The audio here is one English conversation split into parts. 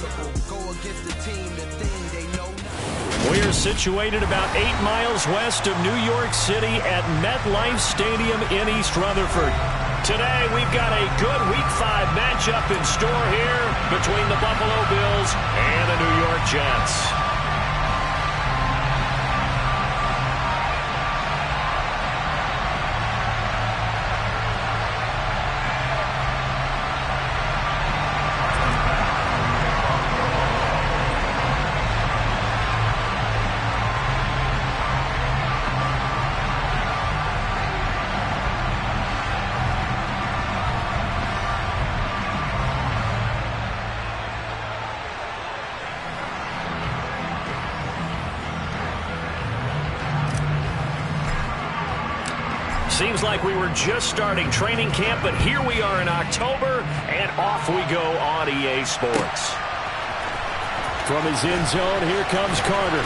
impossible. Go against the team, the thing they know not. We're situated about 8 miles west of New York City at MetLife Stadium in East Rutherford. Today, we've got a good Week 5 matchup in store here between the Buffalo Bills and the New York Jets. Seems like we were just starting training camp, but here we are in October, and off we go on EA Sports. From his end zone, here comes Carter.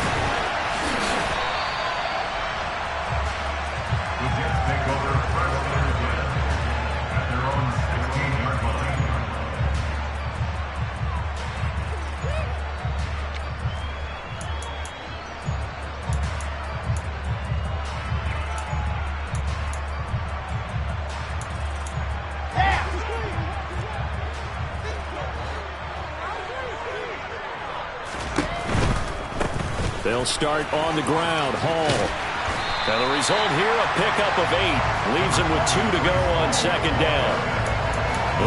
They'll start on the ground. Hall. And the result here, a pickup of 8. Leaves him with 2 to go on second down.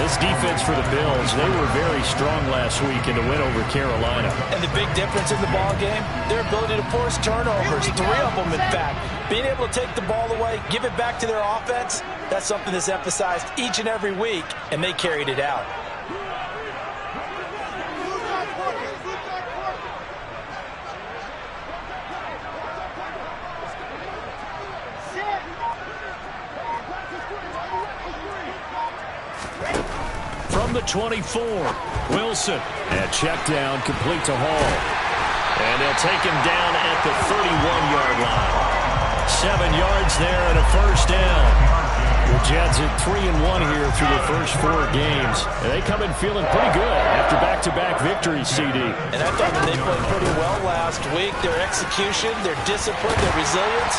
This defense for the Bills, they were very strong last week in the win over Carolina. And the big difference in the ball game, their ability to force turnovers, 3 of them in fact. Being able to take the ball away, give it back to their offense, that's something that's emphasized each and every week, and they carried it out. From the 24, Wilson. And check down, complete to Hall. And they'll take him down at the 31-yard line. 7 yards there and a first down. The Jets at 3-1 here through the first 4 games. And they come in feeling pretty good after back-to-back victories, CD. And I thought that they played pretty well last week. Their execution, their discipline, their resilience,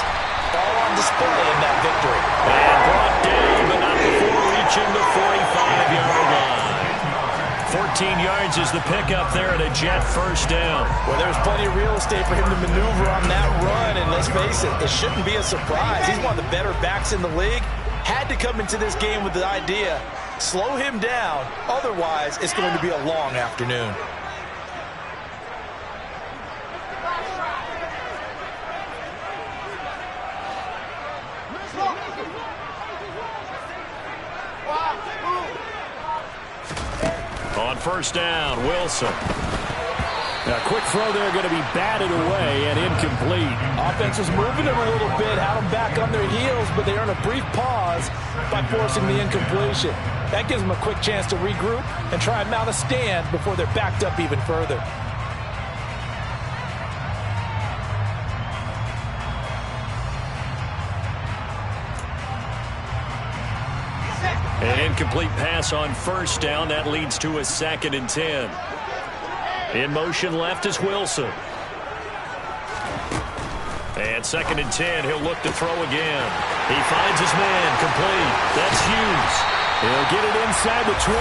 all on display in that victory. And brought down, but not before reaching the 45-yard line. 14 yards is the pickup there at a Jet first down. Well, there's plenty of real estate for him to maneuver on that run, and let's face it, it shouldn't be a surprise. He's one of the better backs in the league. Had to come into this game with the idea, slow him down, otherwise it's going to be a long afternoon. On first down, Wilson. A quick throw there going to be batted away and incomplete. Offense was moving them a little bit, had them back on their heels, but they earn a brief pause by forcing the incompletion. That gives them a quick chance to regroup and try and mount a stand before they're backed up even further. An incomplete pass on first down. That leads to a 2nd and 10. In motion left is Wilson. And 2nd and 10. He'll look to throw again. He finds his man. Complete. That's Hughes. He'll get it inside the 20.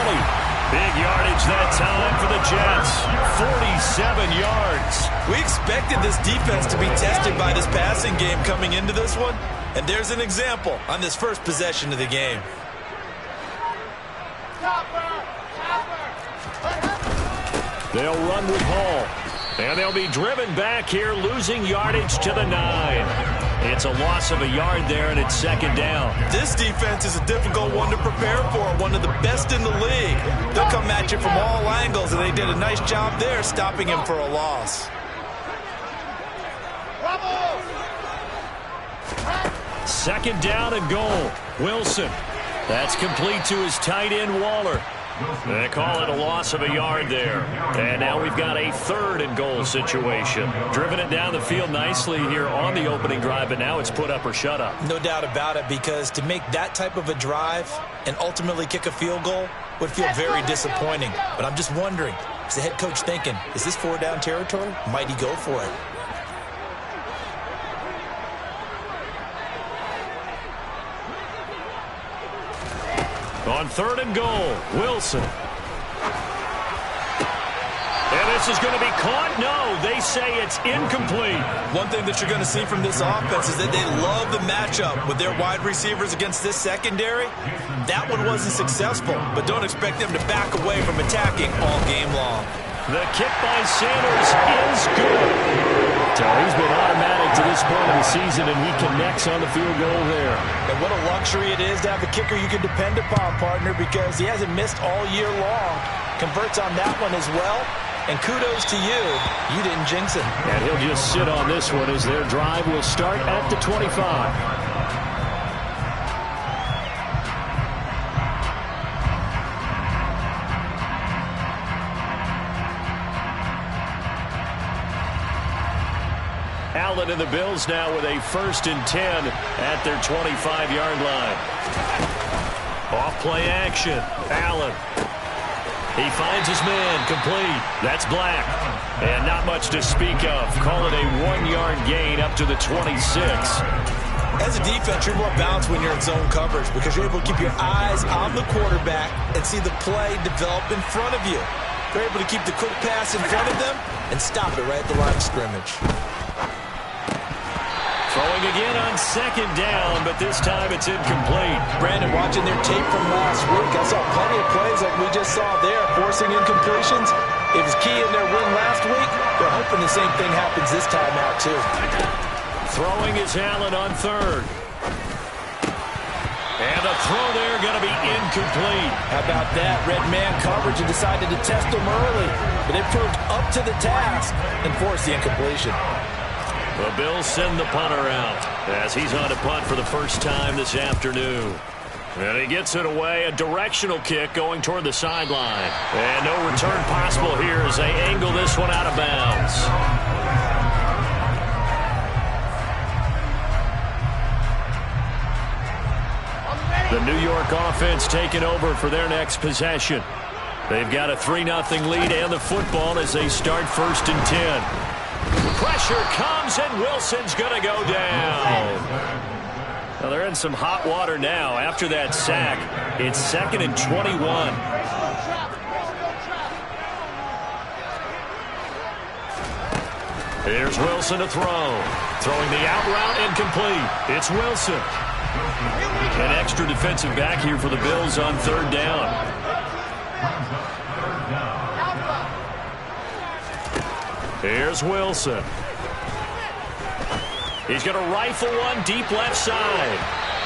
Big yardage that time for the Jets. 47 yards. We expected this defense to be tested by this passing game coming into this one. And there's an example on this first possession of the game. They'll run with Hall. And they'll be driven back here, losing yardage to the 9. It's a loss of a yard there, and it's 2nd down. This defense is a difficult one to prepare for, one of the best in the league. They'll come at you from all angles, and they did a nice job there stopping him for a loss. 2nd down and goal. Wilson. That's complete to his tight end, Waller. They call it a loss of a yard there. And now we've got a 3rd and goal situation. Driven it down the field nicely here on the opening drive, but now it's put up or shut up. No doubt about it, because to make that type of a drive and ultimately kick a field goal would feel very disappointing. But I'm just wondering, Is the head coach thinking, is this 4-down territory? Might he go for it? On 3rd and goal, Wilson. And this is going to be caught? No, they say it's incomplete. One thing that you're going to see from this offense is that they love the matchup with their wide receivers against this secondary. That one wasn't successful, but don't expect them to back away from attacking all game long. The kick by Sanders is good. So he's been automatic to this point of the season, and he connects on the field goal there. And what a luxury it is to have a kicker you can depend upon, partner, because he hasn't missed all year long. Converts on that one as well. And kudos to you. You didn't jinx it. And he'll just sit on this one as their drive will start at the 25. Allen and the Bills now with a 1st and 10 at their 25-yard line. Off-play action. Allen. He finds his man, complete. That's Black. And not much to speak of. Call it a 1-yard gain up to the 26. As a defense, you're more balanced when you're in zone coverage because you're able to keep your eyes on the quarterback and see the play develop in front of you. You're able to keep the quick pass in front of them and stop it right at the line of scrimmage. Throwing again on 2nd down, but this time it's incomplete. Brandon, watching their tape from last week, I saw plenty of plays like we just saw there, forcing incompletions. It was key in their win last week. They're hoping the same thing happens this time out, too. Throwing is Allen on 3rd. And the throw there going to be incomplete. How about that? Red man coverage and decided to test them early. But they proved up to the task and forced the incompletion. The Bills send the punter out as he's on to punt for the first time this afternoon. And he gets it away, a directional kick going toward the sideline. And no return possible here as they angle this one out of bounds. The New York offense taking over for their next possession. They've got a 3-0 lead and the football as they start 1st and 10. Pressure comes, and Wilson's going to go down. Well, they're in some hot water now. After that sack, it's 2nd and 21. Here's Wilson to throw. Throwing the out route incomplete. It's Wilson. An extra defensive back here for the Bills on 3rd down. Here's Wilson. He's going to rifle one deep left side.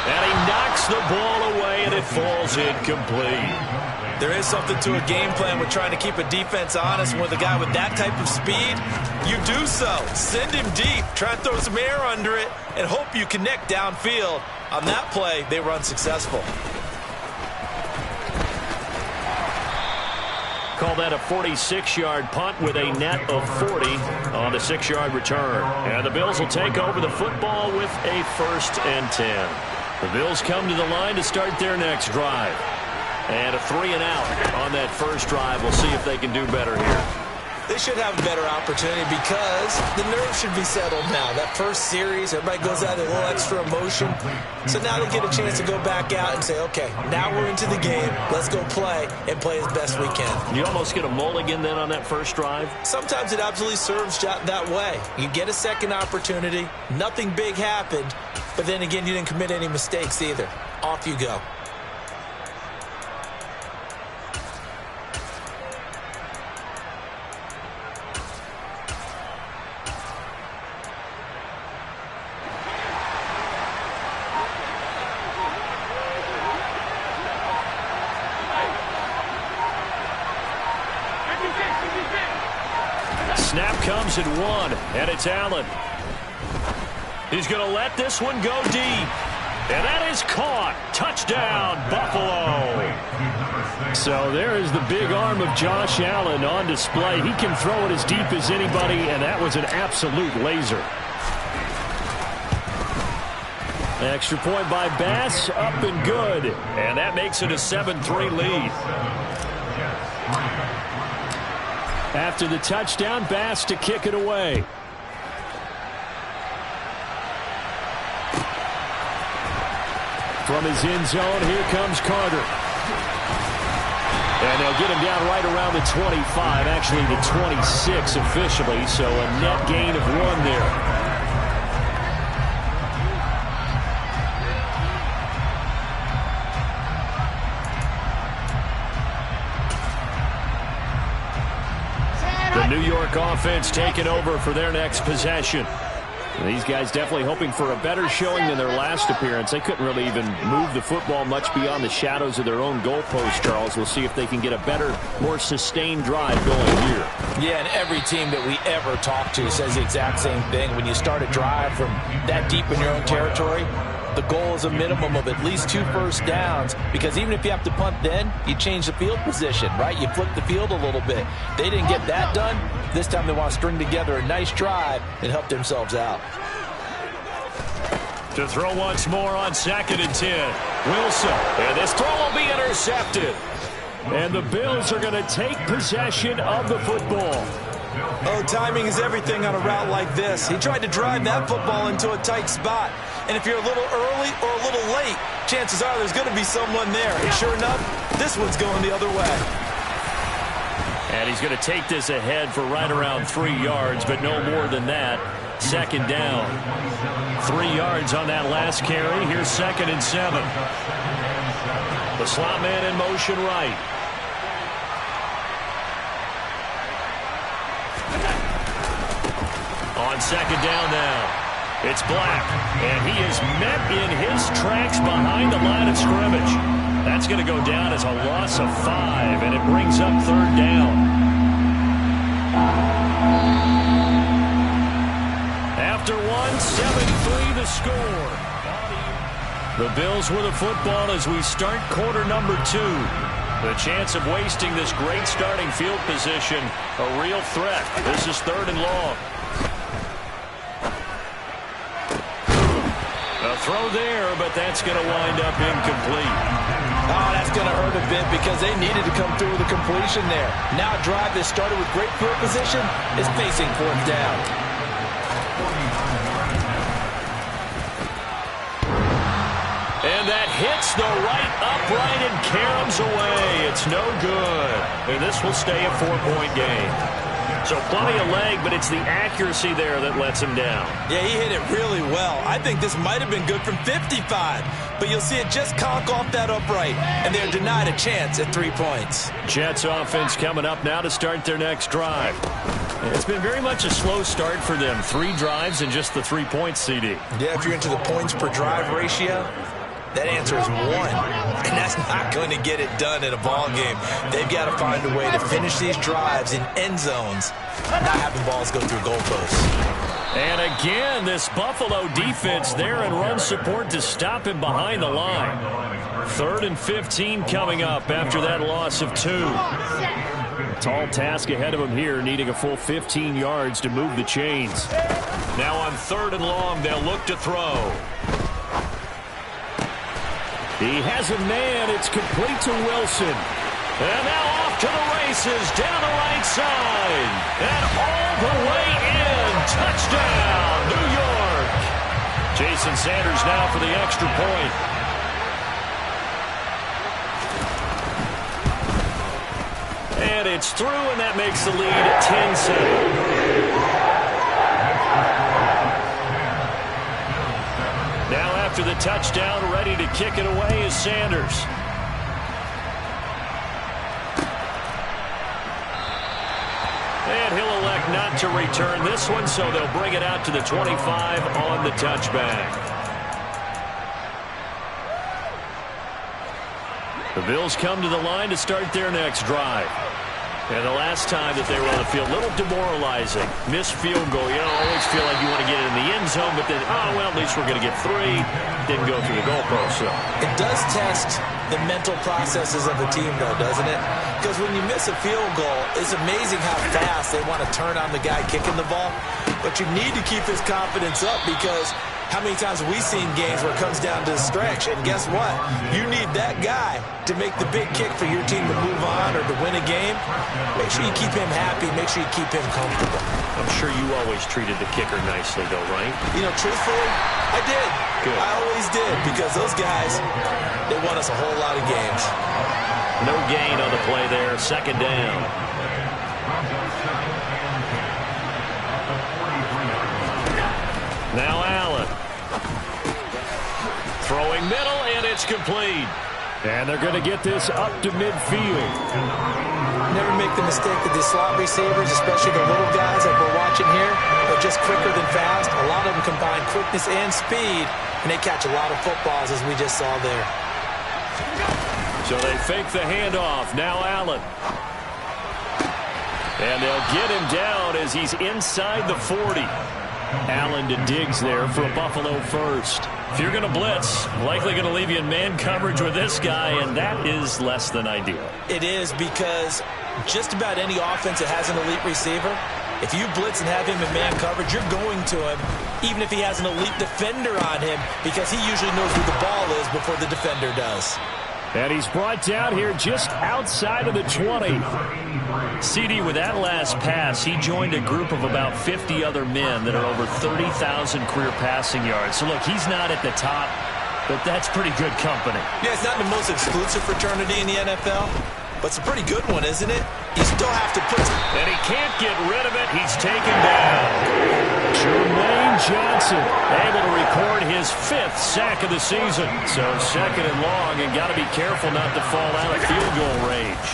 And he knocks the ball away, and it falls incomplete. There is something to a game plan with trying to keep a defense honest. With a guy with that type of speed, you do so. Send him deep. Try and throw some air under it and hope you connect downfield. On that play, they were unsuccessful. Call that a 46-yard punt with a net of 40 on the 6-yard return. And the Bills will take over the football with a 1st and 10. The Bills come to the line to start their next drive. And a 3-and-out on that first drive. We'll see if they can do better here. They should have a better opportunity because the nerves should be settled now. That first series, everybody goes out with a little extra emotion. So now they get a chance to go back out and say, okay, now we're into the game. Let's go play and play as best we can. You almost get a mulligan then on that first drive? Sometimes it absolutely serves that way. You get a second opportunity. Nothing big happened. But then again, you didn't commit any mistakes either. Off you go. Snap comes at 1, and it's Allen. He's going to let this one go deep. And that is caught. Touchdown, Buffalo. So there is the big arm of Josh Allen on display. He can throw it as deep as anybody, and that was an absolute laser. Extra point by Bass, up and good. And that makes it a 7-3 lead. After the touchdown, Bass to kick it away. From his end zone, here comes Carter. And they'll get him down right around the 25, actually the 26 officially, so a net gain of 1 there. The New York offense taking over for their next possession. These guys definitely hoping for a better showing than their last appearance. They couldn't really even move the football much beyond the shadows of their own goalpost, Charles. We'll see if they can get a better, more sustained drive going here. Yeah, and every team that we ever talk to says the exact same thing. When you start a drive from that deep in your own territory, the goal is a minimum of at least 2 first downs, because even if you have to punt then, you change the field position, right? You flip the field a little bit. They didn't get that done. This time they want to string together a nice drive and help themselves out. To throw once more on 2nd and 10. Wilson. And this throw will be intercepted. And the Bills are going to take possession of the football. Oh, timing is everything on a route like this. He tried to drive that football into a tight spot. And if you're a little early or a little late, chances are there's going to be someone there. And sure enough, this one's going the other way. And he's going to take this ahead for right around 3 yards, but no more than that. 2nd down. 3 yards on that last carry. Here's 2nd and 7. The slot man in motion right. On 2nd down now. It's Black, and he is met in his tracks behind the line of scrimmage. That's going to go down as a loss of 5, and it brings up 3rd down. After 1, 7-3 the score. The Bills with the football as we start quarter number 2. The chance of wasting this great starting field position, a real threat. This is 3rd and long. A throw there, but that's going to wind up incomplete. Oh, that's going to hurt a bit because they needed to come through with a completion there. Now a drive that started with great field position is facing 4th down. And that hits the right upright and caroms away. It's no good. And this will stay a 4-point game. So plenty of leg, but it's the accuracy there that lets him down. Yeah, he hit it really well. I think this might have been good from 55. But you'll see it just conk off that upright, and they're denied a chance at 3 points. Jets offense coming up now to start their next drive. It's been very much a slow start for them. 3 drives and just the 3 points, CD. Yeah, if you're into the points per drive ratio, that answer is 1. And that's not going to get it done in a ball game. They've got to find a way to finish these drives in end zones, not having balls go through goalposts. And again, this Buffalo defense there in run support to stop him behind the line. 3rd and 15 coming up after that loss of 2. Tall task ahead of him here, needing a full 15 yards to move the chains. Now on 3rd and long, they'll look to throw. He has a man. It's complete to Wilson. And now off to the races down the right side. And all the way in. Touchdown, New York. Jason Sanders now for the extra point. And it's through, and that makes the lead 10-7. Now after the touchdown, ready to kick it away is Sanders. And he'll elect not to return this one, so they'll bring it out to the 25 on the touchback. The Bills come to the line to start their next drive. And the last time that they were on the field, a little demoralizing. Missed field goal. You don't always feel like you want to get it in the end zone, but then, oh, well, at least we're going to get 3. Didn't go through the goalpost. So. It does test the mental processes of a team, though, doesn't it? Because when you miss a field goal, it's amazing how fast they want to turn on the guy kicking the ball. But you need to keep his confidence up because How many times have we seen games where it comes down to the stretch? And guess what? You need that guy to make the big kick for your team to move on or to win a game. Make sure you keep him happy. Make sure you keep him comfortable. I'm sure you always treated the kicker nicely, though, right? You know, truthfully, I did. Good. I always did, because those guys, they won us a whole lot of games. No gain on the play there. Second down. Now Allen. Throwing middle, and it's complete. And they're going to get this up to midfield. Never make the mistake that the slot receivers, especially the little guys like we're watching here, are just quicker than fast. A lot of them combine quickness and speed, and they catch a lot of footballs, as we just saw there. So they fake the handoff. Now Allen. And they'll get him down as he's inside the 40. Allen to Diggs there for a Buffalo first. If you're going to blitz, likely going to leave you in man coverage with this guy, and that is less than ideal. It is, because just about any offense that has an elite receiver, if you blitz and have him in man coverage, you're going to him, even if he has an elite defender on him, because he usually knows where the ball is before the defender does. And he's brought down here just outside of the 20. CD, with that last pass, he joined a group of about 50 other men that are over 30,000 career passing yards. So, look, he's not at the top, but that's pretty good company. Yeah, it's not the most exclusive fraternity in the NFL, but it's a pretty good one, isn't it? You still have to put... And he can't get rid of it. He's taken down. Jermaine Johnson able to record his 5th sack of the season. So second and long, and got to be careful not to fall out of field goal range.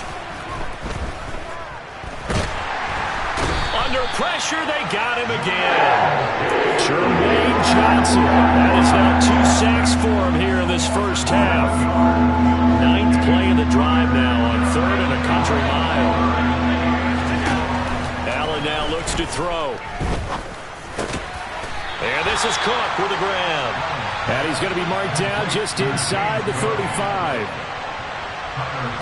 Under pressure, they got him again. Jermaine Johnson. That is now 2 sacks for him here in this first half. 9th play of the drive now on 3rd and a country mile. Allen now looks to throw. And this is Cook with the grab. And he's going to be marked down just inside the 35.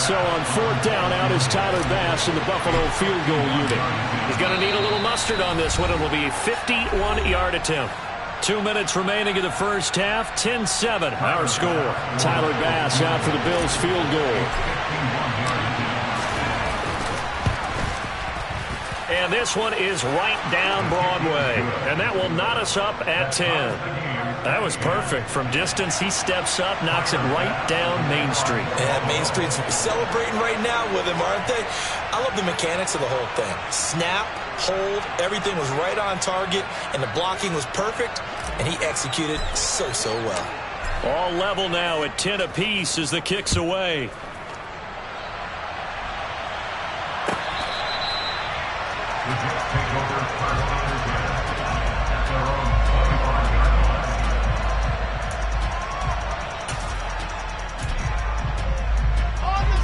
So on 4th down, out is Tyler Bass in the Buffalo field goal unit. He's going to need a little mustard on this one. It will be a 51-yard attempt. 2 minutes remaining in the first half. 10-7, our score. Tyler Bass out for the Bills field goal. And this one is right down Broadway. And that will knot us up at 10. That was perfect. From distance, he steps up, knocks it right down Main Street. Yeah, Main Street's celebrating right now with him, aren't they? I love the mechanics of the whole thing. Snap, hold, everything was right on target, and the blocking was perfect, and he executed so well. All level now at 10 apiece as the kick's away.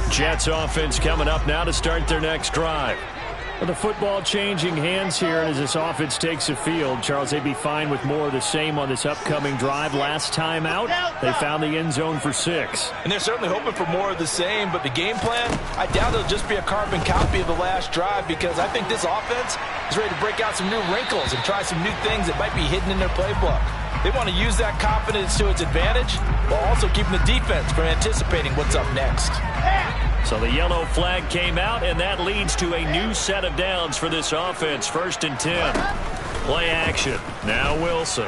Jets offense coming up now to start their next drive. Well, the football changing hands here, and as this offense takes the field, Charles, they'd be fine with more of the same on this upcoming drive. Last time out, they found the end zone for 6. And they're certainly hoping for more of the same, but the game plan, I doubt it'll just be a carbon copy of the last drive, because I think this offense is ready to break out some new wrinkles and try some new things that might be hidden in their playbook. They want to use that confidence to its advantage, while also keeping the defense from anticipating what's up next. So the yellow flag came out, and that leads to a new set of downs for this offense. 1st and 10. Play action. Now Wilson.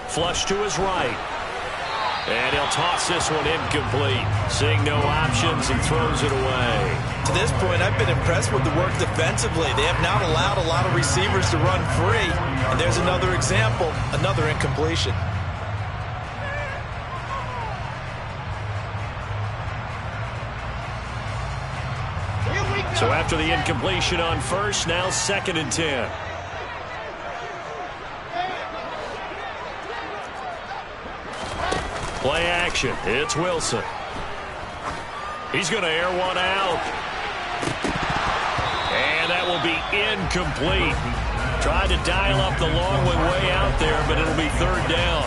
Flush to his right. And he'll toss this one incomplete. Seeing no options and throws it away. To this point, I've been impressed with the work defensively. They have not allowed a lot of receivers to run free. And there's another example, another incompletion. So after the incompletion on 1st, now 2nd and 10. Play action. It's Wilson. He's going to air one out. And that will be incomplete. Tried to dial up the long way out there, but it'll be 3rd down.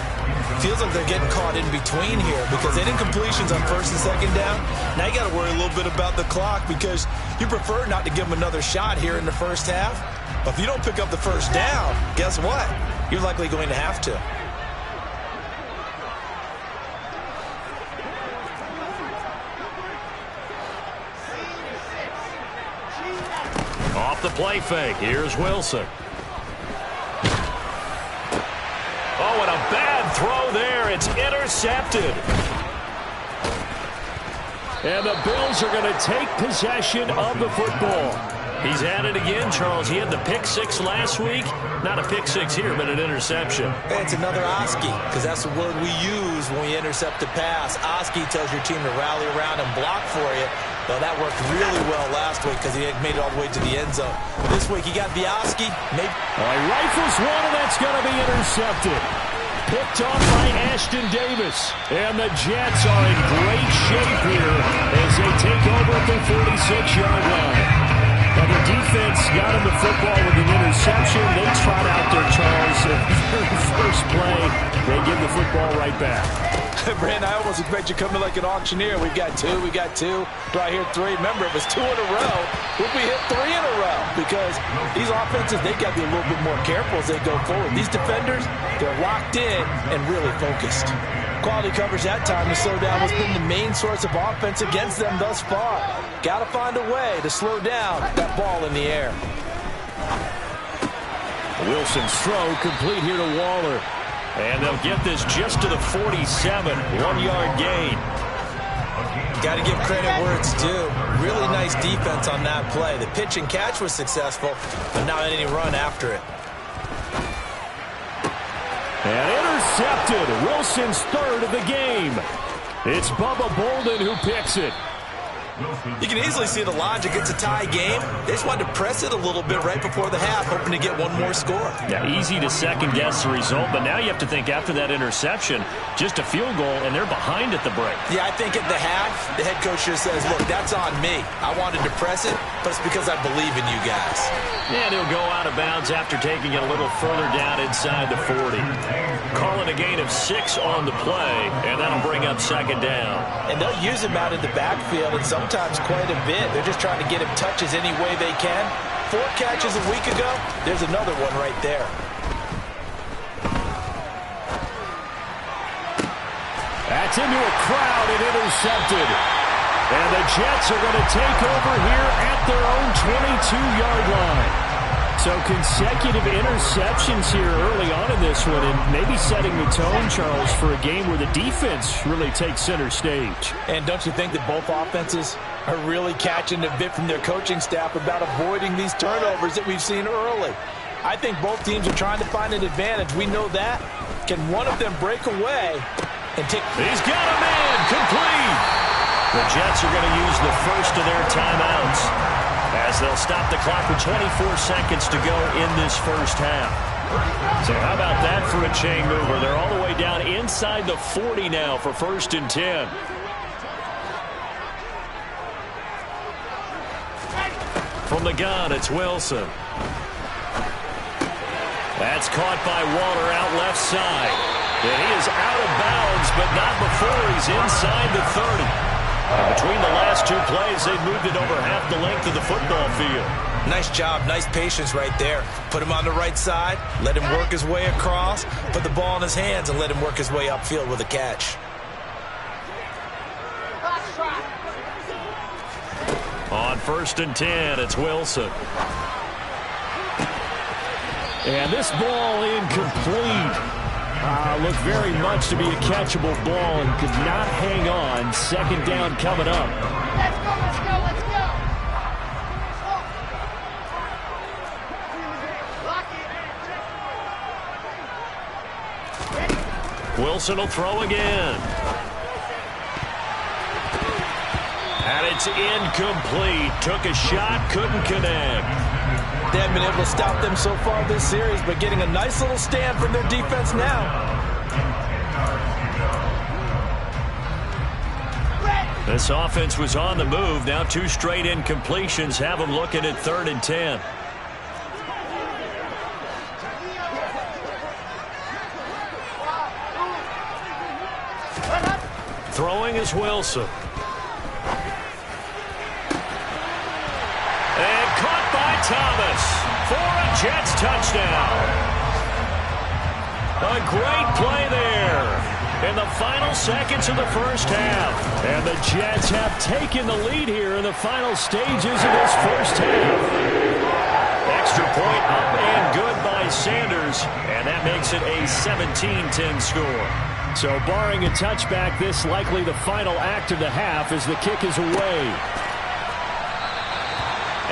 Feels like they're getting caught in between here, because they did incompletions on 1st and 2nd down. Now you got to worry a little bit about the clock, because you prefer not to give them another shot here in the first half. But if you don't pick up the 1st down, guess what? You're likely going to have to. Off the play fake. Here's Wilson. Oh, and a bad throw there. It's intercepted. And the Bills are going to take possession of the football. He's at it again, Charles. He had the pick six last week. Not a pick six here, but an interception. It's another Oski, because that's the word we use when we intercept a pass. Oski tells your team to rally around and block for you. Well, that worked really well last week because he made it all the way to the end zone. This week, he got the Oski. Maybe. He rifles one, and that's going to be intercepted. Picked off by Ashton Davis. And the Jets are in great shape here as they take over at the 46-yard line. Now, the defense got him the football with an interception. They trot out there, Charles. First play, they give the football right back. Brandon, I almost expect you coming like an auctioneer. We've got two. Right here, three. Remember, it was 2 in a row. Would we hit 3 in a row? Because these offenses, they got to be a little bit more careful as they go forward. These defenders, they're locked in and really focused. Quality coverage that time to slow down what's been the main source of offense against them thus far. Got to find a way to slow down that ball in the air. Wilson's throw complete here to Waller. And they'll get this just to the 47, 1-yard gain. Got to give credit where it's due. Really nice defense on that play. The pitch and catch was successful, but not any run after it. And intercepted. Wilson's third of the game. It's Bubba Bolden who picks it. You can easily see the logic. It's a tie game. They just wanted to press it a little bit right before the half, hoping to get one more score. Yeah, easy to second-guess the result, but now you have to think after that interception, just a field goal, and they're behind at the break. Yeah, I think at the half, the head coach just says, look, that's on me. I wanted to press it, but it's because I believe in you guys. And he'll go out of bounds after taking it a little further down inside the 40. Calling a gain of 6 on the play, and that'll bring up second down. And they'll use him out in the backfield, and sometimes quite a bit. They're just trying to get him touches any way they can. 4 catches a week ago. There's another one right there. That's into a crowd and intercepted. And the Jets are going to take over here at their own 22-yard line. So consecutive interceptions here early on in this one, and maybe setting the tone, Charles, for a game where the defense really takes center stage. And don't you think that both offenses are really catching a bit from their coaching staff about avoiding these turnovers that we've seen early? I think both teams are trying to find an advantage. We know that. Can one of them break away and take... He's got a man, complete. The Jets are going to use the first of their timeouts as they'll stop the clock with 24 seconds to go in this first half. So how about that for a chain mover? They're all the way down inside the 40 now for 1st and 10. From the gun, it's Wilson. That's caught by Waller out left side. And he is out of bounds, but not before he's inside the 30. And between the last 2 plays, they've moved it over half the length of the football field. Nice job, nice patience right there. Put him on the right side, let him work his way across, put the ball in his hands, and let him work his way upfield with a catch. On 1st and 10, it's Wilson. And this ball incomplete. Looked very much to be a catchable ball and could not hang on. Second down coming up. Let's go. Wilson will throw again. And it's incomplete. Took a shot, couldn't connect. They haven't been able to stop them so far this series, but getting a nice little stand from their defense now. This offense was on the move. Now 2 straight incompletions have them looking at 3rd and 10. Throwing is Wilson. And caught by Thomas for a Jets touchdown. A great play there in the final seconds of the first half. And the Jets have taken the lead here in the final stages of this first half. Extra point up and good by Sanders, and that makes it a 17-10 score. So barring a touchback, this likely the final act of the half as the kick is away.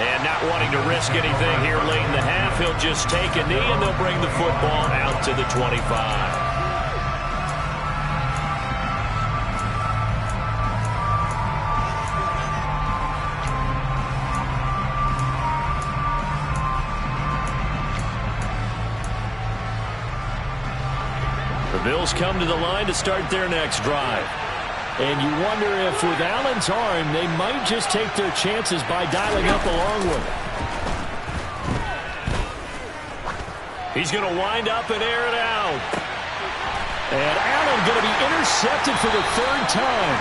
And not wanting to risk anything here late in the half, he'll just take a knee and they'll bring the football out to the 25. The Bills come to the line to start their next drive. And you wonder if with Allen's arm, they might just take their chances by dialing up a long one. He's going to wind up and air it out. And Allen going to be intercepted for the third time.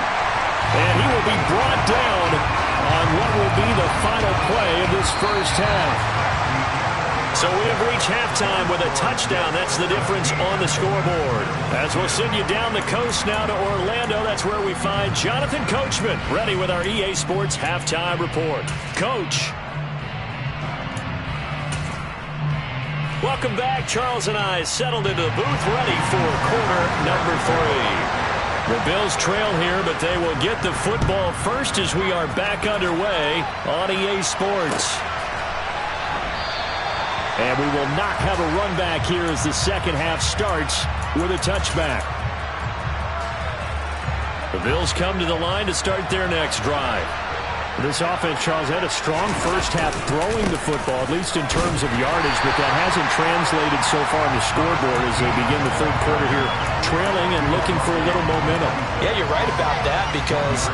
And he will be brought down on what will be the final play of this first half. So we have reached halftime with a touchdown. That's the difference on the scoreboard. As we'll send you down the coast now to Orlando, that's where we find Jonathan Coachman, ready with our EA Sports Halftime Report. Coach. Welcome back. Charles and I settled into the booth, ready for quarter number 3. The Bills trail here, but they will get the football first as we are back underway on EA Sports. And we will not have a run back here as the second half starts with a touchback. The Bills come to the line to start their next drive. This offense, Charles, had a strong first half throwing the football, at least in terms of yardage, but that hasn't translated so far on the scoreboard as they begin the third quarter here, trailing and looking for a little momentum. Yeah, you're right about that because,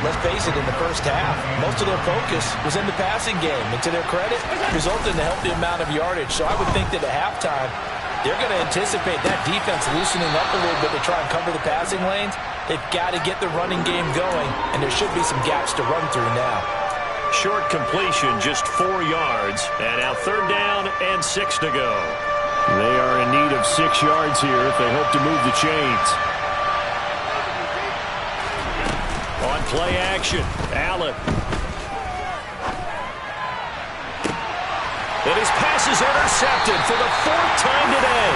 let's face it, in the first half, most of their focus was in the passing game. And to their credit, resulted in a healthy amount of yardage. So I would think that at halftime, they're going to anticipate that defense loosening up a little bit to try and cover the passing lanes. They've got to get the running game going, and there should be some gaps to run through now. Short completion, just 4 yards, and now third down and 6 to go. They are in need of 6 yards here if they hope to move the chains. On play action, Allen. And his pass is intercepted for the 4th time today.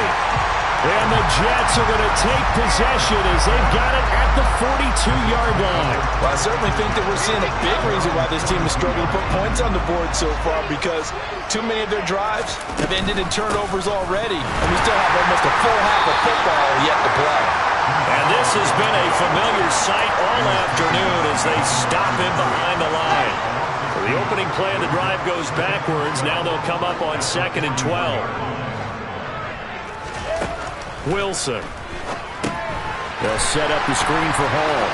And the Jets are going to take possession as they've got it at the 42-yard line. Well, I certainly think that we're seeing a big reason why this team is struggling to put points on the board so far, because too many of their drives have ended in turnovers already, and we still have almost a full half of football yet to play. And this has been a familiar sight all afternoon as they stop him behind the line. The opening play of the drive goes backwards. Now they'll come up on 2nd and 12. Wilson. They'll set up the screen for Hall.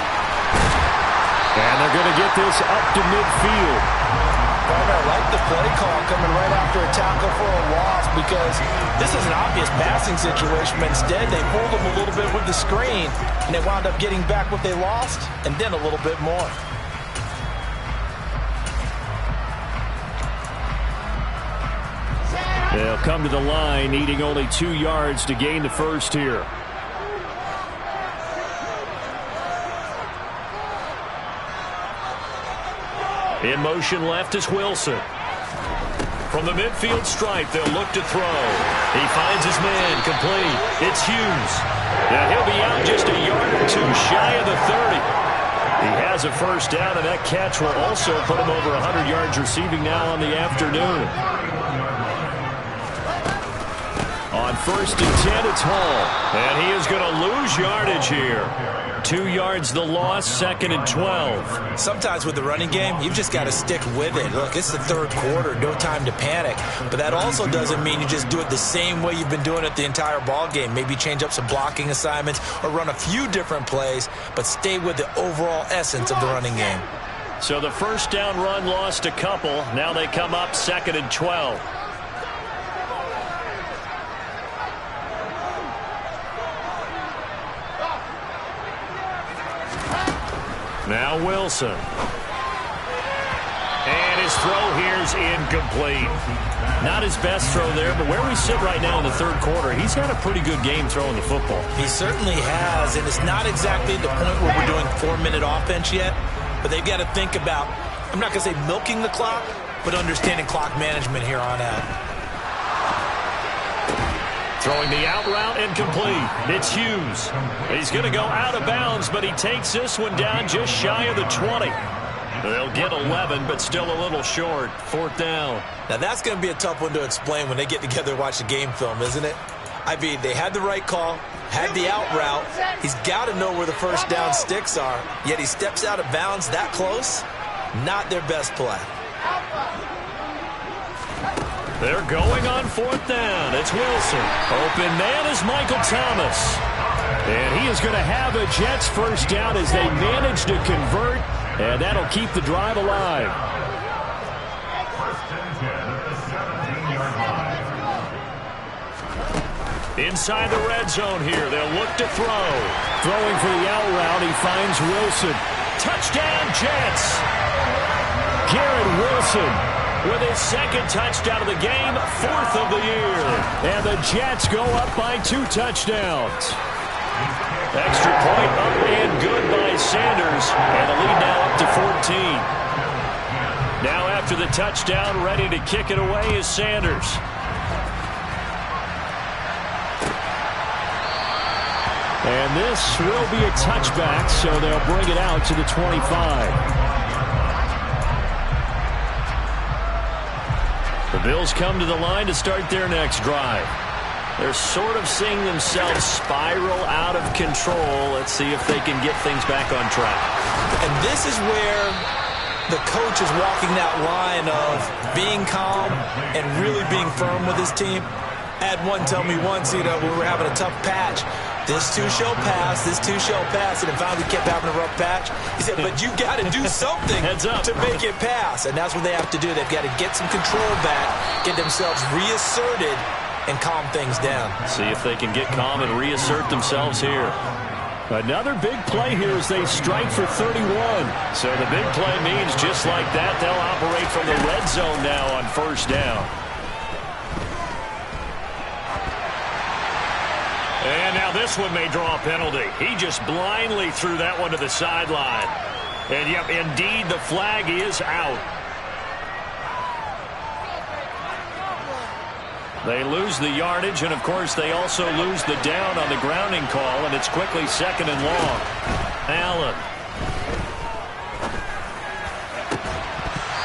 And they're going to get this up to midfield. I like the play call coming right after a tackle for a loss because this is an obvious passing situation, but instead they pulled them a little bit with the screen, and they wound up getting back what they lost and then a little bit more. They'll come to the line, needing only 2 yards to gain the first here. In motion left is Wilson. From the midfield stripe, they'll look to throw. He finds his man, complete. It's Hughes. And he'll be out just a yard or 2 shy of the 30. He has a first down, and that catch will also put him over 100 yards receiving now on the afternoon. On 1st and 10, it's Hall. And he is going to lose yardage here. 2 yards the loss, 2nd and 12. Sometimes with the running game, you've just got to stick with it. Look, it's the third quarter, no time to panic. But that also doesn't mean you just do it the same way you've been doing it the entire ball game. Maybe change up some blocking assignments or run a few different plays, but stay with the overall essence of the running game. So the first down run lost a couple. Now they come up 2nd and 12. Now Wilson. And his throw here is incomplete. Not his best throw there, but where we sit right now in the third quarter, he's had a pretty good game throwing the football. He certainly has, and it's not exactly the point where we're doing 4-minute offense yet, but they've got to think about, I'm not going to say milking the clock, but understanding clock management here on out. Throwing the out route incomplete. It's Hughes. He's going to go out of bounds, but he takes this one down just shy of the 20. They'll get 11, but still a little short. Fourth down. Now, that's going to be a tough one to explain when they get together and watch the game film, isn't it? I mean, they had the right call, had the out route. He's got to know where the first down sticks are, yet he steps out of bounds that close. Not their best play. They're going on fourth down. It's Wilson. Open man is Michael Thomas. And he is going to have a Jets first down as they manage to convert, and that'll keep the drive alive. Inside the red zone here. They'll look to throw. Throwing for the out route, he finds Wilson. Touchdown, Jets! Garrett Wilson with his second touchdown of the game, fourth of the year. And the Jets go up by 2 touchdowns. Extra point up and good by Sanders. And the lead now up to 14. Now after the touchdown, ready to kick it away is Sanders. And this will be a touchback, so they'll bring it out to the 25. The Bills come to the line to start their next drive. They're sort of seeing themselves spiral out of control. Let's see if they can get things back on track. And this is where the coach is walking that line of being calm and really being firm with his team. I had one tell me once, when we were having a tough patch, this too shall pass, this too shall pass, and it finally kept having a rough patch. He said, but you got to do something to make it pass, and that's what they have to do. They've got to get some control back, get themselves reasserted, and calm things down. See if they can get calm and reassert themselves here. Another big play here as they strike for 31. So the big play means just like that, they'll operate from the red zone now on first down. And now this one may draw a penalty. He just blindly threw that one to the sideline. And, yep, indeed, the flag is out. They lose the yardage, and, of course, they also lose the down on the grounding call, and it's quickly second and long. Allen.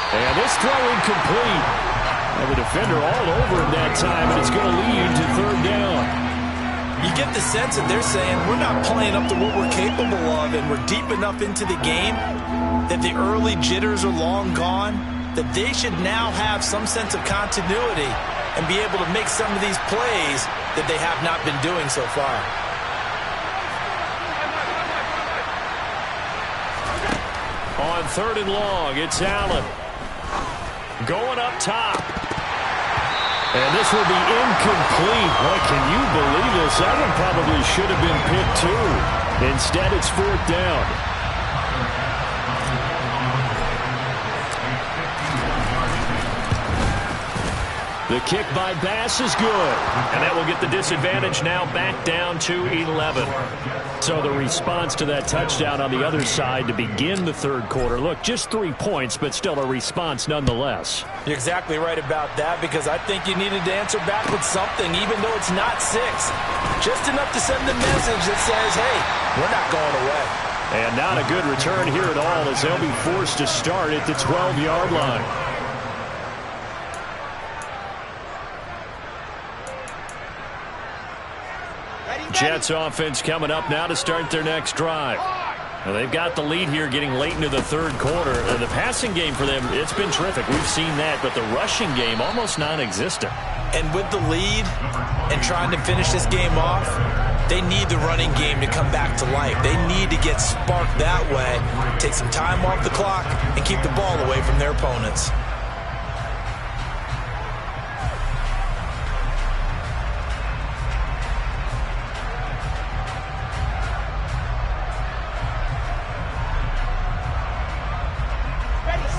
And this throw incomplete. And the defender all over him that time, and it's going to lead to third down. You get the sense that they're saying we're not playing up to what we're capable of, and we're deep enough into the game that the early jitters are long gone, that they should now have some sense of continuity and be able to make some of these plays that they have not been doing so far. On third and long, it's Allen. Going up top. And this will be incomplete. Boy, can you believe this? That one probably should have been picked too. Instead, it's fourth down. The kick by Bass is good. And that will get the disadvantage now back down to 11. So the response to that touchdown on the other side to begin the third quarter. Look, just 3 points, but still a response nonetheless. You're exactly right about that, because I think you needed to answer back with something, even though it's not 6. Just enough to send the message that says, hey, we're not going away. And not a good return here at all, as they'll be forced to start at the 12-yard line. Jets offense coming up now to start their next drive. Now they've got the lead here getting late into the third quarter. The passing game for them, it's been terrific. We've seen that, but the rushing game almost non-existent. And with the lead and trying to finish this game off, they need the running game to come back to life. They need to get sparked that way, take some time off the clock, and keep the ball away from their opponents.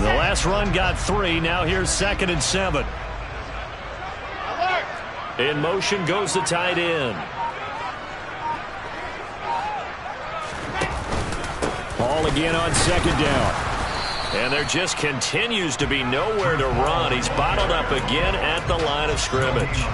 The last run got 3. Now here's 2nd and 7. In motion goes the tight end. Ball again on 2nd down. And there just continues to be nowhere to run. He's bottled up again at the line of scrimmage.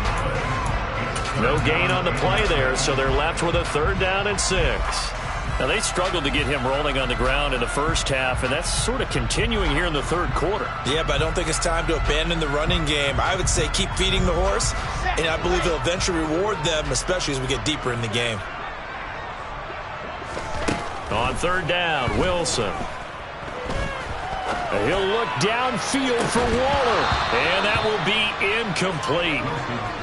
No gain on the play there, so they're left with a 3rd down and 6. Now, they struggled to get him rolling on the ground in the first half, and that's sort of continuing here in the 3rd quarter. Yeah, but I don't think it's time to abandon the running game. I would say keep feeding the horse, and I believe he'll eventually reward them, especially as we get deeper in the game. On 3rd down, Wilson. He'll look downfield for Waller, and that will be incomplete.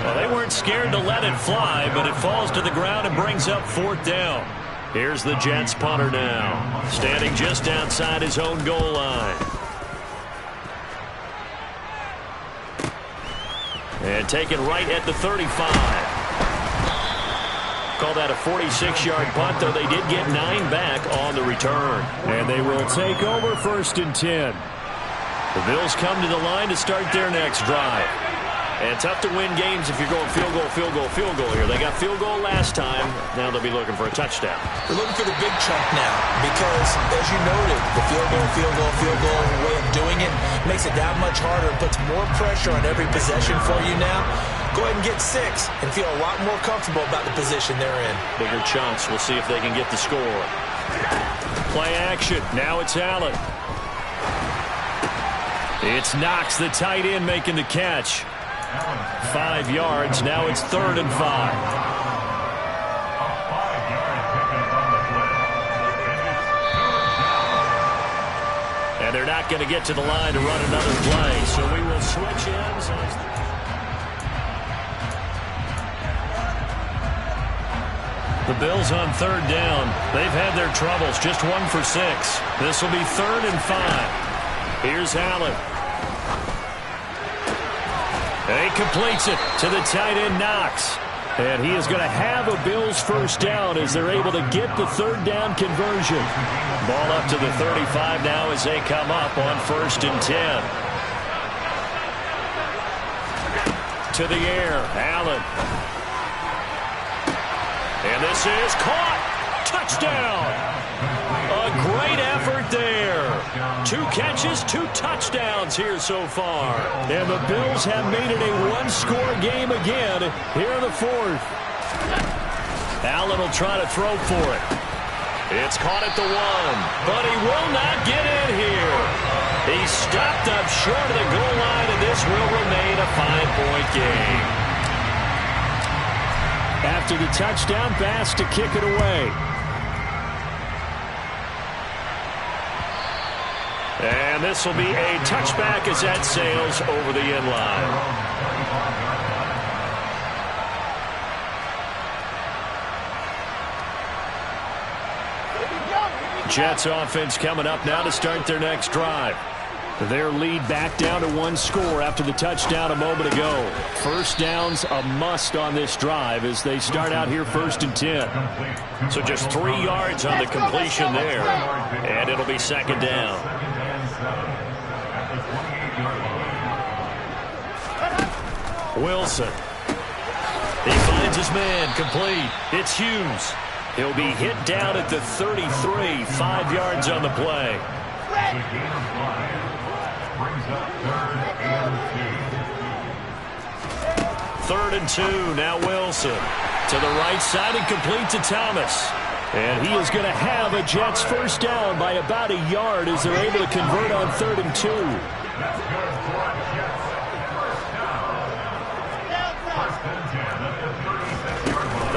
Well, they weren't scared to let it fly, but it falls to the ground and brings up 4th down. Here's the Jets punter now, standing just outside his own goal line. And taken right at the 35. Call that a 46-yard punt, though they did get 9 back on the return. And they will take over 1st and 10. The Bills come to the line to start their next drive. And tough to win games if you're going field goal, field goal, field goal here. They got field goal last time. Now they'll be looking for a touchdown. They're looking for the big chunk now because, as you noted, the field goal way of doing it makes it that much harder and puts more pressure on every possession for you now. Go ahead and get 6 and feel a lot more comfortable about the position they're in. Bigger chunks. We'll see if they can get the score. Play action. Now it's Allen. It's Knox, the tight end, making the catch. 5 yards. Now it's 3rd and 5. And they're not going to get to the line to run another play, so we will switch ends. The Bills on 3rd down. They've had their troubles. Just 1 for 6. This will be 3rd and 5. Here's Allen. And he completes it to the tight end, Knox. And he is going to have a Bills 1st down as they're able to get the 3rd down conversion. Ball up to the 35 now as they come up on 1st and 10. To the air, Allen. And this is caught. Touchdown. A great effort there. 2 catches, 2 touchdowns here so far. And the Bills have made it a 1-score game again here in the 4th. Allen will try to throw for it. It's caught at the 1, but he will not get in here. He stopped up short of the goal line, and this will remain a 5-point game. After the touchdown pass to kick it away. And this will be a touchback as that sails over the end line. Jets offense coming up now to start their next drive. Their lead back down to 1 score after the touchdown a moment ago. 1st down's a must on this drive as they start out here 1st and 10. So just 3 yards on the completion there. And it'll be 2nd down. Wilson. He finds his man complete. It's Hughes. He'll be hit down at the 33. 5 yards on the play. 3rd and 2. Now Wilson. To the right side and complete to Thomas. And he is going to have a Jets 1st down by about a yard as they're able to convert on 3rd and 2.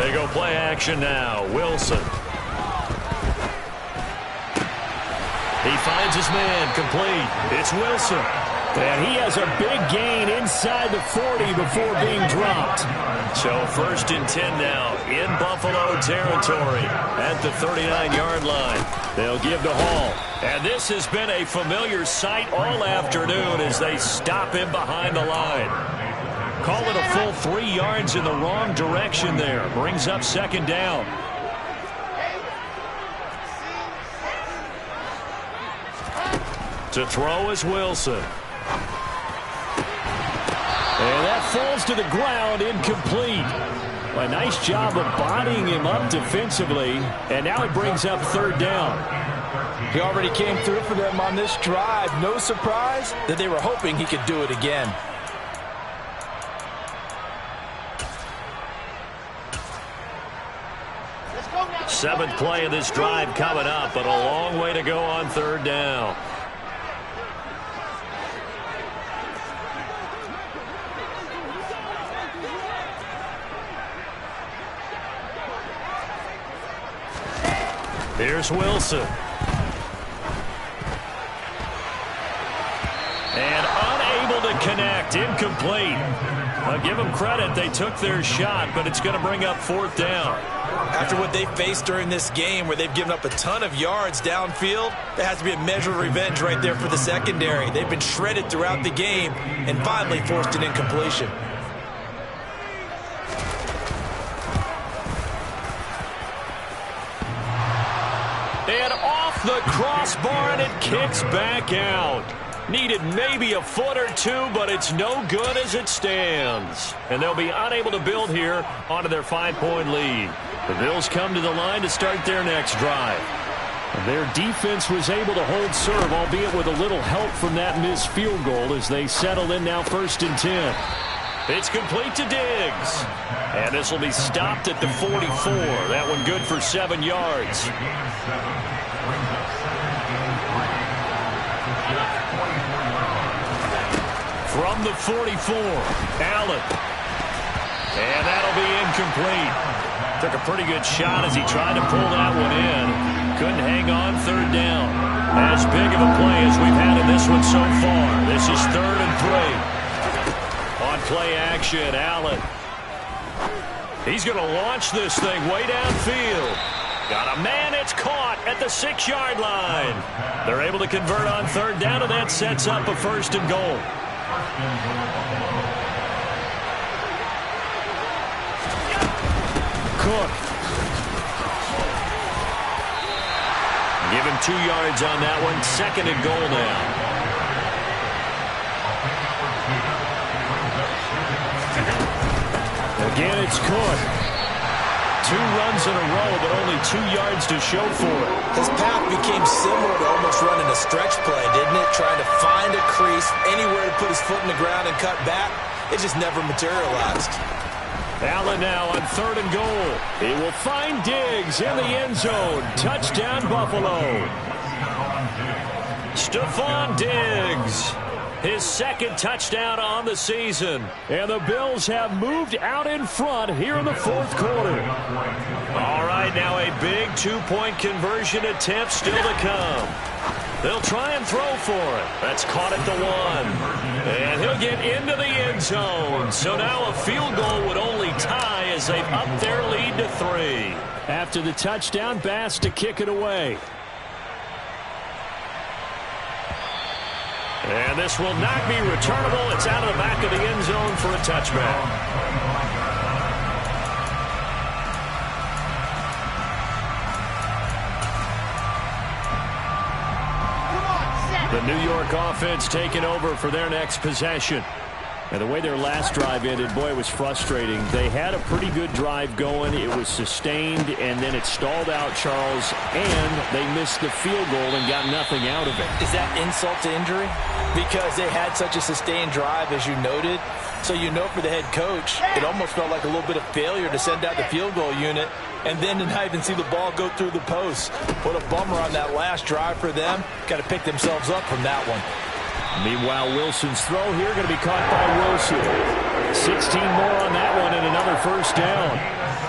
They go play action now. Wilson. He finds his man complete. It's Wilson. And he has a big gain inside the 40 before being dropped. So 1st and 10 now in Buffalo territory at the 39-yard line. They'll give to Hall. And this has been a familiar sight all afternoon as they stop him behind the line. Call it a full 3 yards in the wrong direction there. Brings up 2nd down. To throw is Wilson. And that falls to the ground, incomplete. A nice job of bodying him up defensively, and now it brings up third down. He already came through for them on this drive. No surprise that they were hoping he could do it again. Seventh play of this drive coming up, but a long way to go on third down. Here's Wilson. And unable to connect. Incomplete. I'll give them credit. They took their shot, but it's going to bring up fourth down. After what they faced during this game where they've given up a ton of yards downfield, there has to be a measure of revenge right there for the secondary. They've been shredded throughout the game and finally forced an incompletion. And off the crossbar, and it kicks back out. Needed maybe a foot or two, but it's no good as it stands. And they'll be unable to build here onto their 5-point lead. The Bills come to the line to start their next drive. Their defense was able to hold serve, albeit with a little help from that missed field goal as they settle in now 1st and 10. It's complete to Diggs. And this will be stopped at the 44. That one good for 7 yards. From the 44, Allen. And that'll be incomplete. Took a pretty good shot as he tried to pull that one in. Couldn't hang on third down. As big of a play as we've had in this one so far. This is 3rd and 3. On play action, Allen. He's going to launch this thing way downfield. Got a man, it's caught at the 6-yard line. They're able to convert on third down, and that sets up a 1st and goal. Cook. Give him 2 yards on that one. 2nd and goal now. Again, it's Cook. 2 runs in a row, but only 2 yards to show for it. His path became similar to almost running a stretch play, didn't it? Trying to find a crease, anywhere to put his foot in the ground and cut back. It just never materialized. Allen now on 3rd and goal. He will find Diggs in the end zone. Touchdown, Buffalo. Stephon Diggs. His 2nd touchdown on the season. And the Bills have moved out in front here in the 4th quarter. All right, now a big 2-point conversion attempt still to come. They'll try and throw for it. That's caught at the 1. And he'll get into the end zone. So now a field goal would only tie as they've upped their lead to 3. After the touchdown, Bass to kick it away. And this will not be returnable. It's out of the back of the end zone for a touchback. The New York offense taking over for their next possession. And the way their last drive ended, boy, it was frustrating. They had a pretty good drive going. It was sustained, and then it stalled out, Charles, and they missed the field goal and got nothing out of it. Is that insult to injury? Because they had such a sustained drive, as you noted. So you know for the head coach, it almost felt like a little bit of failure to send out the field goal unit and then to not even see the ball go through the post. What a bummer on that last drive for them. Got to pick themselves up from that one. Meanwhile, Wilson's throw here going to be caught by Wilson. 16 more on that one and another 1st down.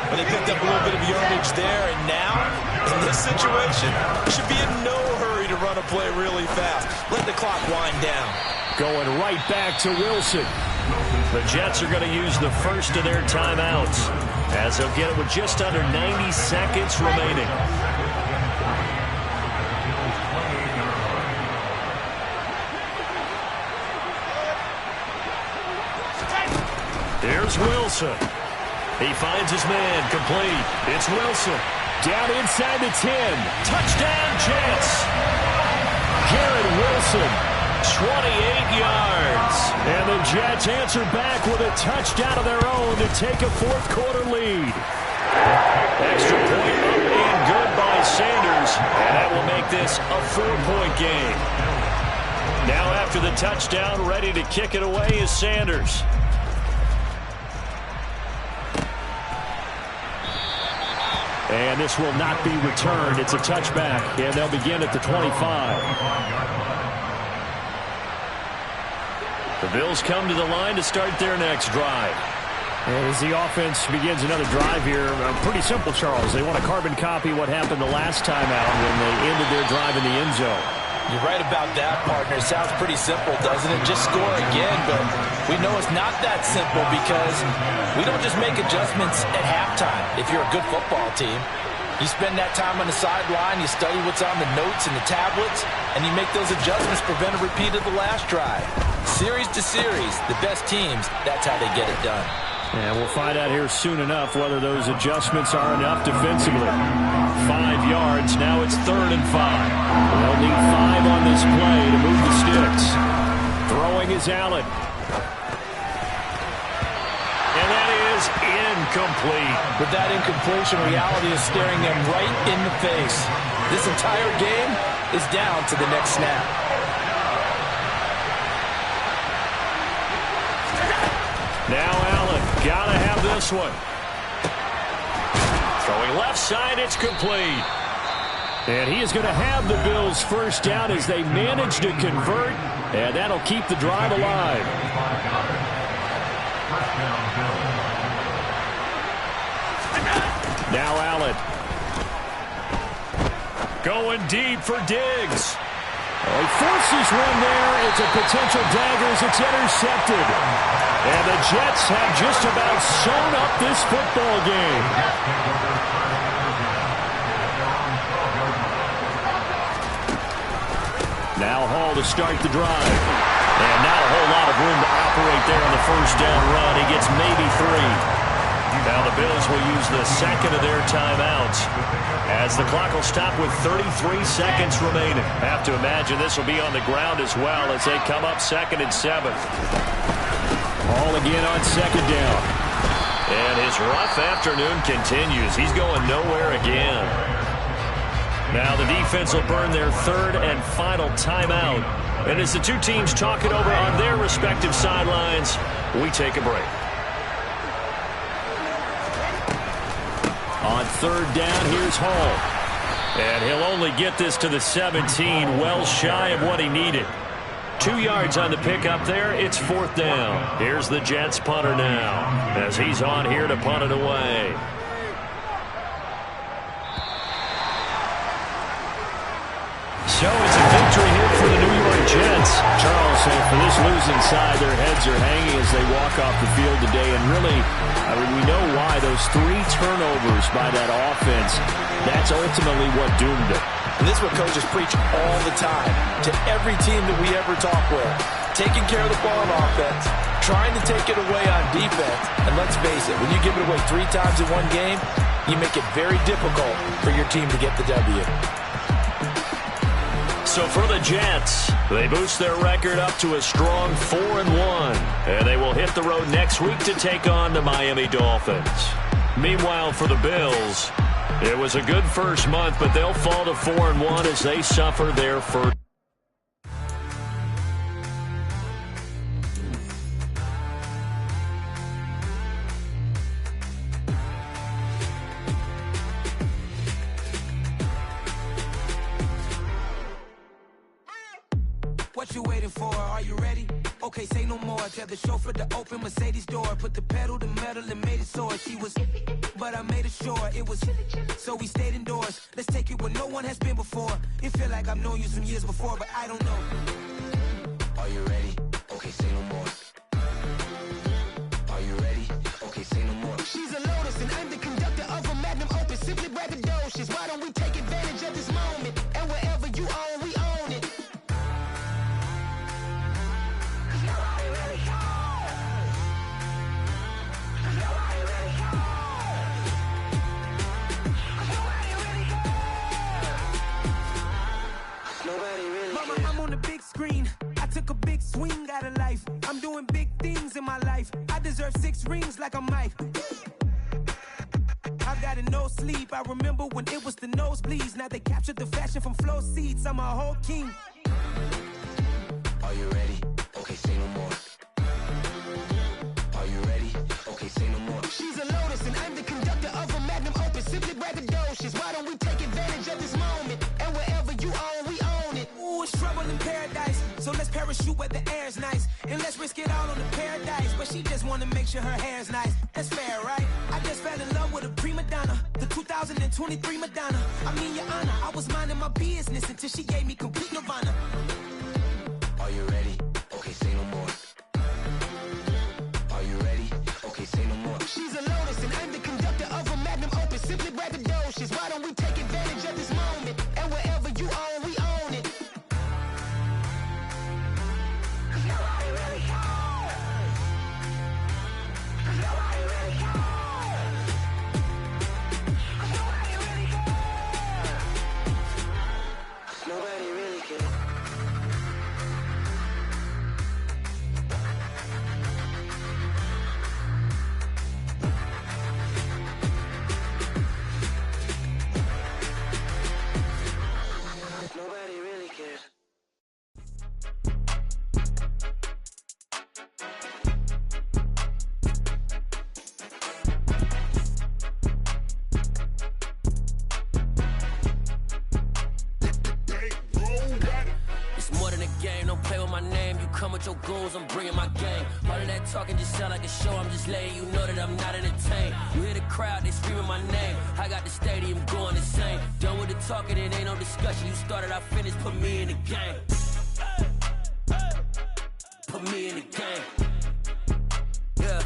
But they picked up a little bit of yardage there, and now, in this situation, should be in no hurry to run a play really fast. Let the clock wind down. Going right back to Wilson. The Jets are going to use the first of their timeouts as they'll get it with just under 90 seconds remaining. Here's Wilson. He finds his man, complete. It's Wilson. Down inside the 10. Touchdown, Jets. Garrett Wilson, 28 yards. And the Jets answer back with a touchdown of their own to take a fourth-quarter lead. Extra point up and good by Sanders, and that will make this a 4-point game. Now after the touchdown, ready to kick it away is Sanders. And this will not be returned. It's a touchback, and they'll begin at the 25. The Bills come to the line to start their next drive. As the offense begins another drive here, pretty simple, Charles. They want to carbon copy what happened the last time out when they ended their drive in the end zone. You're right about that, partner. It sounds pretty simple, doesn't it? Just score again, but we know it's not that simple because we don't just make adjustments at halftime. If you're a good football team, you spend that time on the sideline, you study what's on the notes and the tablets, and you make those adjustments, prevent a repeat of the last drive. Series to series, the best teams, that's how they get it done. And we'll find out here soon enough whether those adjustments are enough defensively. 5 yards. Now it's 3rd and 5. They'll need 5 on this play to move the sticks. Throwing is Allen. And that is incomplete. With that incompletion, reality is staring them right in the face. This entire game is down to the next snap. Now Allen, gotta have this one. Throwing left side, it's complete. And he is going to have the Bills first down as they manage to convert, and that'll keep the drive alive. Now Allen. Going deep for Diggs. He forces one there. It's a potential dagger as it's intercepted. And the Jets have just about sewn up this football game. Now Hall to start the drive. And not a whole lot of room to operate there on the first down run. He gets maybe 3. Now the Bills will use the second of their timeouts as the clock will stop with 33 seconds remaining. Have to imagine this will be on the ground as well as they come up 2nd and 7. Hall again on 2nd down. And his rough afternoon continues. He's going nowhere again. Now the defense will burn their 3rd and final timeout. And as the two teams talk it over on their respective sidelines, we take a break. On 3rd down, here's Hall. And he'll only get this to the 17, well shy of what he needed. 2 yards on the pickup there. It's 4th down. Here's the Jets punter now as he's on here to punt it away. So it's a victory here for the New York Jets. Charles, for this losing side, their heads are hanging as they walk off the field today. And really, we know why. Those 3 turnovers by that offense, that's ultimately what doomed it. And this is what coaches preach all the time to every team that we ever talk with. Taking care of the ball on offense, trying to take it away on defense. And let's face it, when you give it away 3 times in one game, you make it very difficult for your team to get the W. So for the Jets, they boost their record up to a strong 4-1. And they will hit the road next week to take on the Miami Dolphins. Meanwhile, for the Bills, it was a good first month, but they'll fall to 4-1 as they suffer their first. What you waiting for? Are you ready? Okay, say no more. Tell the chauffeur to open Mercedes door. Put the pedal to metal and made it soar. She was, but I made it sure it was. So we stayed indoors. Let's take it where no one has been before. It feel like I've known you some years before, but I don't know. Are you ready? Okay, say no more. Are you ready? Okay, say no more. She's a Lotus and I'm the conductor of a Magnum Opus. Simply braggadocious. Why don't we take advantage of this moment? And wherever you own, we own it. Nobody really cares. big swing out of life. I'm doing big things in my life. I deserve 6 rings like I'm Mike. I got no sleep. I remember when it was the nosebleeds. Now they captured the fashion from flow seats. I'm a whole king. Are you ready? Okay, say no more. Are you ready? Okay, say no more. She's a lotus and I'm the conductor of a magnum opus. Simply braggadocious. Why don't we take advantage of this moment? And wherever you own, we own it. Ooh, it's trouble in paradise. So let's parachute where the air's nice. And let's risk it all on the paradise. But she just wanna make sure her hair's nice. That's fair, right? I just fell in love with a prima donna. The 2023 Madonna. I mean, your honor, I was minding my business until she gave me complete nirvana. Are you ready? Okay, say no more. Are you ready? Okay, say no more. She's a lotus and I'm the conductor of a magnum opus. Simply braggadocious. Why don't we take advantage of this moment? And wherever you own, we own it. Cause nobody really cares. Cause nobody really cares. Cause nobody really cares. Nobody really cares. Nobody really cares. It's more than a game, don't play with my name. You come with your goons, I'm bringing my game. All of that talking just sound like a show, I'm just letting you know that I'm not entertained. You hear the crowd, they screaming my name. I got the stadium going insane. Done with the talking, it ain't no discussion. You started, I finished, put me in the game. Put me in the game. Yeah,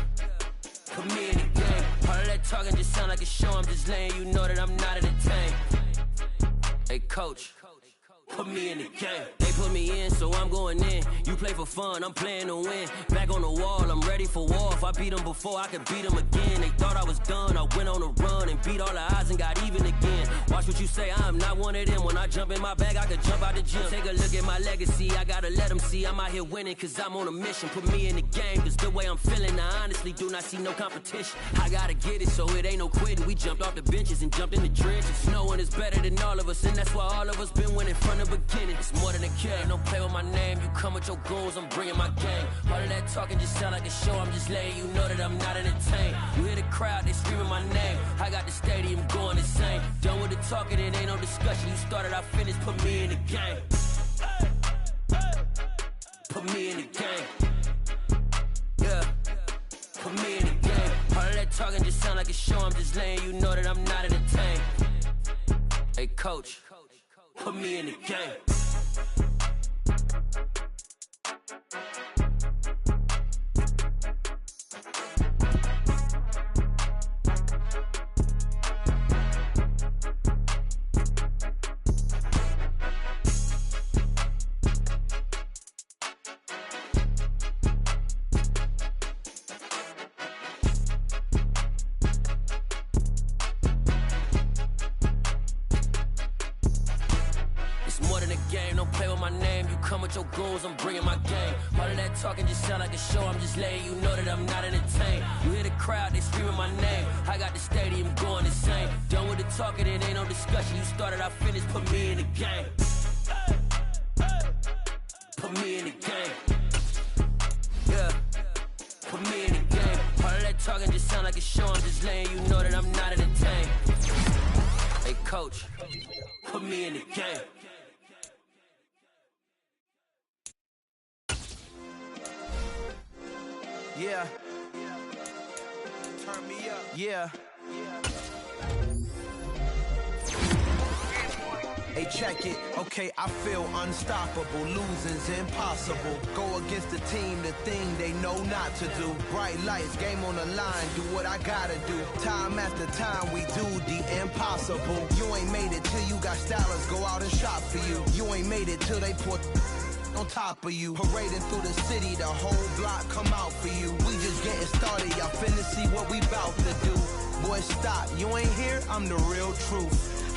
put me in the game. All of that talking just sound like a show, I'm just letting you know that I'm not entertained. Hey coach, put me in the game. They put me in, so I'm going in. You play for fun, I'm playing to win. Back on the wall, I'm ready for war. If I beat them before, I could beat them again. They thought I was done, I went on a run and beat all the odds and got even again. Watch what you say, I'm not one of them. When I jump in my bag, I could jump out the gym. Take a look at my legacy, I gotta let them see I'm out here winning, cause I'm on a mission. Put me in the game, cause the way I'm feeling, I honestly do not see no competition. I gotta get it, so it ain't no quitting. We jumped off the benches and jumped in the trenches. No one is better than all of us, and that's why all of us been winning from the beginning. It's more than a game, don't play with my name. You come with your goons, I'm bringing my game. All of that talking just sound like a show, I'm just letting you know that I'm not entertained. You hear the crowd, they screaming my name. I got the stadium going insane. Done with the talking, it ain't no discussion. You started, I finished, put me in the game. Put me in the game. Yeah, put me in the game. All of that talking just sound like a show, I'm just letting you know that I'm not entertained. Hey coach, put me in the game. Your goals, I'm bringing my game. All of that talking just sound like a show, I'm just letting you know that I'm not entertained. You hear the crowd, they screaming my name. I got the stadium going insane. Done with the talking, it ain't no discussion. You started, I finished, put me in the game. Put me in the game. Yeah, put me in the game. All of that talking just sound like a show, I'm just letting you know that I'm not entertained. Hey coach, put me in the game. Yeah. Turn me up. Yeah. Hey, check it. Okay, I feel unstoppable. Losing's impossible. Go against the team, the thing they know not to do. Bright lights, game on the line. Do what I gotta do. Time after time, we do the impossible. You ain't made it till you got stylers go out and shop for you. You ain't made it till they put on top of you. Parading through the city, the whole block come out for you. We just getting started, y'all finna see what we bout to do. Boy, stop, you ain't here, I'm the real truth.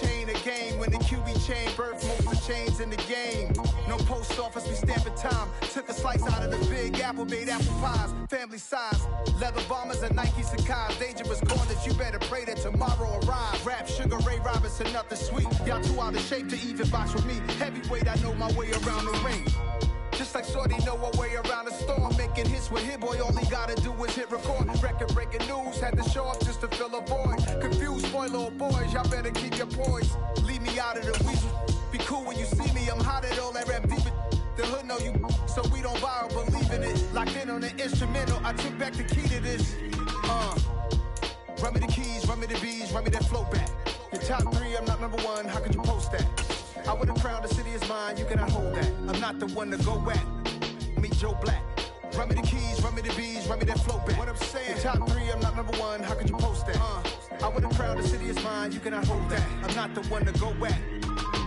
chain of game. When the QB chain birth most of chains in the game. No post office, we stamping time. Took a slice out of the big apple, made apple pies. Family size, leather bombers and Nike Sacai's. Dangerous corners, you better pray that tomorrow arrives. Rap, Sugar Ray Robinson, nothing sweet. Y'all too out of shape to even box with me. Heavyweight, I know my way around the ring. Just like Shorty know her way around the storm. Making hits with Hit Boy, all he gotta do is hit record. Record-breaking news, had to show up just to fill a void. Confused, spoiled little boys, y'all better keep your poise. Leave me out of the weasel. Be cool when you see me, I'm hot at all that rap deep. The hood know you, so we don't borrow, believe in it. Locked in on the instrumental, I took back the key to this. Run me the keys, run me the bees, run me that flow back. Your top 3, I'm not number 1, how could you post that? I would've crowned the city is mine, you cannot hold that. I'm not the one to go back. Meet Joe Black. Run me the keys, run me the bees, run me that flow back. What I'm saying, your top 3, I'm not number 1, how could you post that? I would've crowned the city is mine, you cannot hold that. I'm not the one to go back.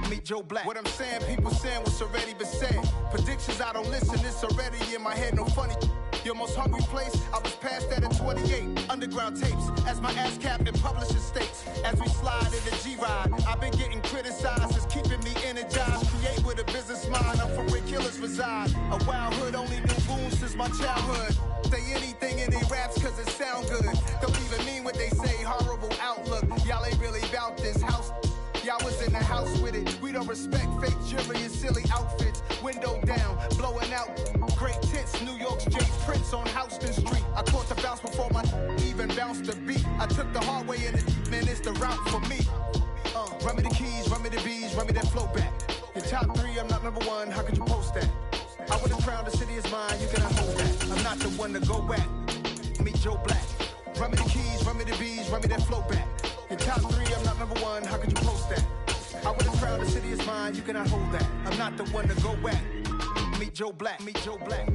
Meet Joe Black. What I'm saying, people saying what's already been said. Predictions, I don't listen, it's already in my head, no funny. Your most hungry place, I was past that at 28. Underground tapes, as my ass cap in publishing states. As we slide in the G-Ride, I've been getting criticized, it's keeping me energized. Create with a business mind, I'm from where killers reside. A wild hood, only knew goons since my childhood. Say anything in they raps cause it sound good. Don't even mean what they say, horrible outlook. Y'all ain't really about this house. Y'all was in the house with it. We don't respect fake jewelry and silly outfits. Window down, blowing out. Great tits, New York's Jay Prince on Houston Street. I caught the bounce before my even bounced the beat. I took the hard way in it, man, it's the route for me. Run me the keys, run me the bees, run me that flow back. Your top 3, I'm not number 1, how could you post that? I would've crowned the city is mine, you cannot hold that. I'm not the one to go back. Meet Joe Black. Run me the keys, run me the bees, run me that flow back. Your top 3, I'm not number 1, how could you post that? I would've crowned the city is mine, you cannot hold that. I'm not the one to go back. Meet Joe Black, meet Joe Black.